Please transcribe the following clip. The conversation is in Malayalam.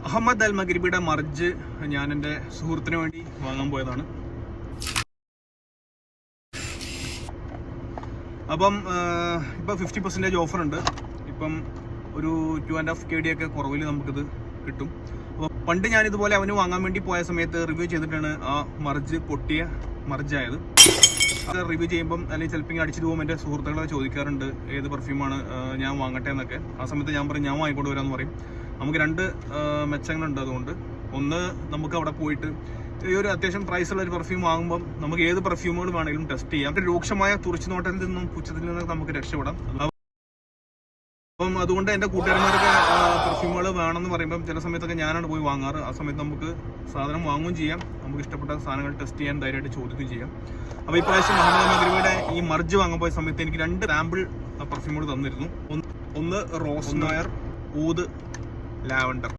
അഹമ്മദ് അൽ മഗ്രിബിയുടെ മർജ് ഞാൻ എൻ്റെ സുഹൃത്തിന് വേണ്ടി വാങ്ങാൻ പോയതാണ്. അപ്പം ഇപ്പം 50% ഓഫർ ഉണ്ട്. ഇപ്പം ഒരു 2.5 KD ഒക്കെ കുറവിൽ നമുക്കിത് കിട്ടും. അപ്പോൾ പണ്ട് ഞാനിതുപോലെ അവന് വാങ്ങാൻ വേണ്ടി പോയ സമയത്ത് റിവ്യൂ ചെയ്തിട്ടാണ് ആ മർജ് പൊട്ടിയ മർജായത്. അത് റിവ്യൂ ചെയ്യുമ്പം അല്ലെങ്കിൽ ചിലപ്പോൾ അടിച്ചിട്ട് പോകുമ്പോൾ എൻ്റെ സുഹൃത്തുക്കളെ ചോദിക്കാറുണ്ട് ഏത് പെർഫ്യൂമാണ് ഞാൻ വാങ്ങട്ടെ എന്നൊക്കെ. ആ സമയത്ത് ഞാൻ പറയും ഞാൻ വാങ്ങിക്കൊണ്ട് വരാമെന്ന് പറയും. നമുക്ക് 2 മെച്ചങ്ങളുണ്ട്. അതുകൊണ്ട് ഒന്ന്, നമുക്ക് അവിടെ പോയിട്ട് ഈ ഒരു അത്യാവശ്യം പ്രൈസുള്ള ഒരു പെർഫ്യൂം വാങ്ങുമ്പോൾ നമുക്ക് ഏത് പെർഫ്യൂമുകൾ വേണമെങ്കിലും ടെസ്റ്റ് ചെയ്യാം. രൂക്ഷമായ തുറിച്ചുനോട്ടത്തിൽ നിന്നും പുച്ഛത്തിൽ നിന്നും നമുക്ക് രക്ഷപ്പെടാം. അപ്പം അതുകൊണ്ട് എൻ്റെ കൂട്ടുകാരന്മാരൊക്കെ പെർഫ്യൂമുകൾ വേണമെന്ന് പറയുമ്പം ചില സമയത്തൊക്കെ ഞാനാണ് പോയി വാങ്ങാറ്. ആ സമയത്ത് നമുക്ക് സാധനം വാങ്ങുകയും ചെയ്യാം, നമുക്ക് ഇഷ്ടപ്പെട്ട സാധനങ്ങൾ ടെസ്റ്റ് ചെയ്യാൻ ധൈര്യമായിട്ട് ചോദിക്കുകയും ചെയ്യാം. അപ്പോൾ ഈ പ്രാവശ്യം അഹമ്മദ് മഗ്രിബിയുടെ ഈ മർജ് വാങ്ങാൻ പോയ സമയത്ത് എനിക്ക് 2 സാമ്പിൾ പെർഫ്യൂമുകൾ തന്നിരുന്നു. ഒന്ന് റോസ് നോയർ ഊദ് ലാവൻഡർ.